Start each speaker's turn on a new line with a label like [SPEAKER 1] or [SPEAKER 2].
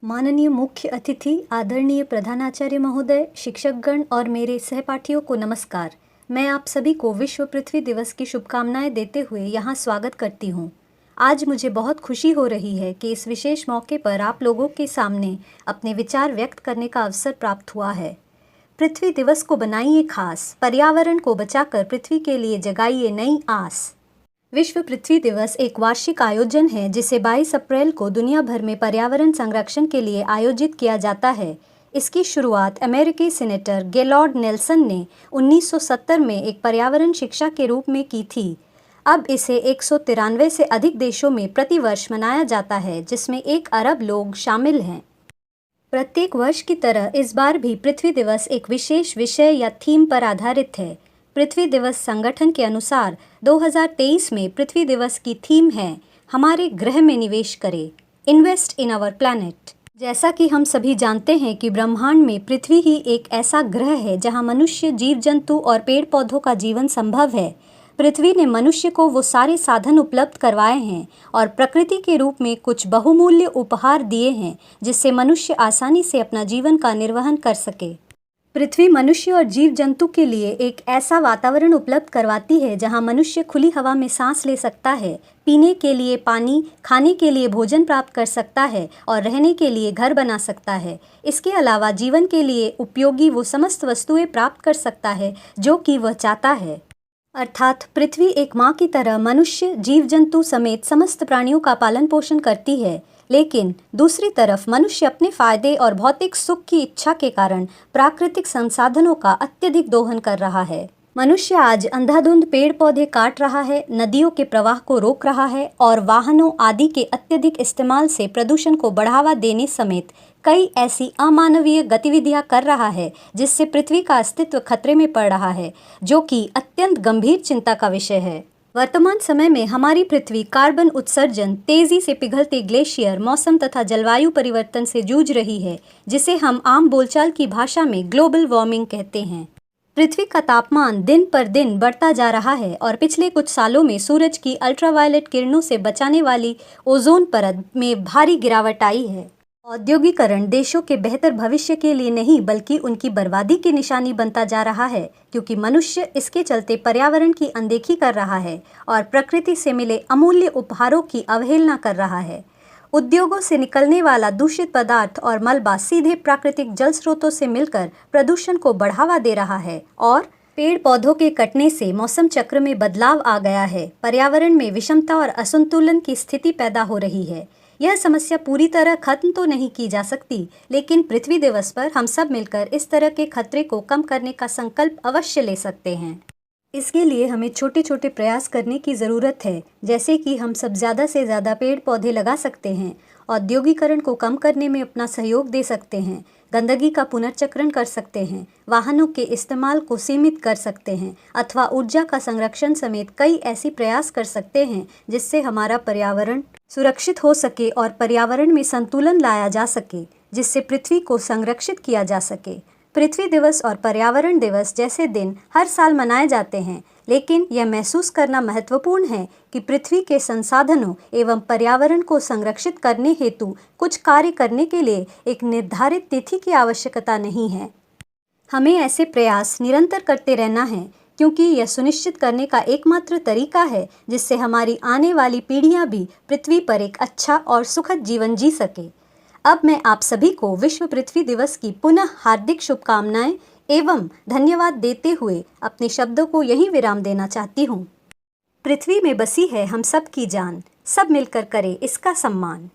[SPEAKER 1] माननीय मुख्य अतिथि, आदरणीय प्रधानाचार्य महोदय, शिक्षकगण और मेरे सहपाठियों को नमस्कार। मैं आप सभी को विश्व पृथ्वी दिवस की शुभकामनाएं देते हुए यहाँ स्वागत करती हूँ। आज मुझे बहुत खुशी हो रही है कि इस विशेष मौके पर आप लोगों के सामने अपने विचार व्यक्त करने का अवसर प्राप्त हुआ है। पृथ्वी दिवस को बनाइए खास, पर्यावरण को बचाकर पृथ्वी के लिए जगाइए नई आस। विश्व पृथ्वी दिवस एक वार्षिक आयोजन है जिसे 22 अप्रैल को दुनिया भर में पर्यावरण संरक्षण के लिए आयोजित किया जाता है। इसकी शुरुआत अमेरिकी सीनेटर गेलॉर्ड नेल्सन ने 1970 में एक पर्यावरण शिक्षा के रूप में की थी। अब इसे 193 से अधिक देशों में प्रतिवर्ष मनाया जाता है, जिसमें 1 अरब लोग शामिल हैं। प्रत्येक वर्ष की तरह इस बार भी पृथ्वी दिवस एक विशेष विषय या थीम पर आधारित है। पृथ्वी दिवस संगठन के अनुसार 2023 में पृथ्वी दिवस की थीम है हमारे ग्रह में निवेश करें, इन्वेस्ट इन आवर प्लैनेट। जैसा कि हम सभी जानते हैं कि ब्रह्मांड में पृथ्वी ही एक ऐसा ग्रह है जहां मनुष्य, जीव जंतु और पेड़ पौधों का जीवन संभव है। पृथ्वी ने मनुष्य को वो सारे साधन उपलब्ध करवाए हैं और प्रकृति के रूप में कुछ बहुमूल्य उपहार दिए हैं जिससे मनुष्य आसानी से अपना जीवन का निर्वहन कर सके। पृथ्वी मनुष्य और जीव जंतु के लिए एक ऐसा वातावरण उपलब्ध करवाती है जहां मनुष्य खुली हवा में सांस ले सकता है, पीने के लिए पानी, खाने के लिए भोजन प्राप्त कर सकता है और रहने के लिए घर बना सकता है। इसके अलावा जीवन के लिए उपयोगी वो समस्त वस्तुएं प्राप्त कर सकता है जो कि वह चाहता है। अर्थात पृथ्वी एक माँ की तरह मनुष्य, जीव जंतु समेत समस्त प्राणियों का पालन पोषण करती है। लेकिन दूसरी तरफ मनुष्य अपने फायदे और भौतिक सुख की इच्छा के कारण प्राकृतिक संसाधनों का अत्यधिक दोहन कर रहा है। मनुष्य आज अंधाधुंध पेड़ पौधे काट रहा है, नदियों के प्रवाह को रोक रहा है और वाहनों आदि के अत्यधिक इस्तेमाल से प्रदूषण को बढ़ावा देने समेत कई ऐसी अमानवीय गतिविधियां कर रहा है जिससे पृथ्वी का अस्तित्व खतरे में पड़ रहा है, जो कि अत्यंत गंभीर चिंता का विषय है। वर्तमान समय में हमारी पृथ्वी कार्बन उत्सर्जन, तेजी से पिघलते ग्लेशियर, मौसम तथा जलवायु परिवर्तन से जूझ रही है, जिसे हम आम बोलचाल की भाषा में ग्लोबल वार्मिंग कहते हैं। पृथ्वी का तापमान दिन पर दिन बढ़ता जा रहा है और पिछले कुछ सालों में सूरज की अल्ट्रावायलेट किरणों से बचाने वाली ओजोन परत में भारी गिरावट आई है। औद्योगिकरण देशों के बेहतर भविष्य के लिए नहीं बल्कि उनकी बर्बादी की निशानी बनता जा रहा है, क्योंकि मनुष्य इसके चलते पर्यावरण की अनदेखी कर रहा है और प्रकृति से मिले अमूल्य उपहारों की अवहेलना कर रहा है। उद्योगों से निकलने वाला दूषित पदार्थ और मलबा सीधे प्राकृतिक जल स्रोतों से मिलकर प्रदूषण को बढ़ावा दे रहा है और पेड़ पौधों के कटने से मौसम चक्र में बदलाव आ गया है। पर्यावरण में विषमता और असंतुलन की स्थिति पैदा हो रही है। यह समस्या पूरी तरह खत्म तो नहीं की जा सकती, लेकिन पृथ्वी दिवस पर हम सब मिलकर इस तरह के खतरे को कम करने का संकल्प अवश्य ले सकते हैं। इसके लिए हमें छोटे छोटे प्रयास करने की ज़रूरत है, जैसे कि हम सब ज़्यादा से ज़्यादा पेड़ पौधे लगा सकते हैं, औद्योगिकरण को कम करने में अपना सहयोग दे सकते हैं, गंदगी का पुनर्चक्रण कर सकते हैं, वाहनों के इस्तेमाल को सीमित कर सकते हैं अथवा ऊर्जा का संरक्षण समेत कई ऐसी प्रयास कर सकते हैं जिससे हमारा पर्यावरण सुरक्षित हो सके और पर्यावरण में संतुलन लाया जा सके, जिससे पृथ्वी को संरक्षित किया जा सके। पृथ्वी दिवस और पर्यावरण दिवस जैसे दिन हर साल मनाए जाते हैं, लेकिन यह महसूस करना महत्वपूर्ण है कि पृथ्वी के संसाधनों एवं पर्यावरण को संरक्षित करने हेतु कुछ कार्य करने के लिए एक निर्धारित तिथि की आवश्यकता नहीं है। हमें ऐसे प्रयास निरंतर करते रहना है, क्योंकि यह सुनिश्चित करने का एकमात्र तरीका है जिससे हमारी आने वाली पीढ़ियां भी पृथ्वी पर एक अच्छा और सुखद जीवन जी सके। अब मैं आप सभी को विश्व पृथ्वी दिवस की पुनः हार्दिक शुभकामनाएं एवं धन्यवाद देते हुए अपने शब्दों को यहीं विराम देना चाहती हूँ। पृथ्वी में बसी है हम सब की जान, सब मिलकर करें इसका सम्मान।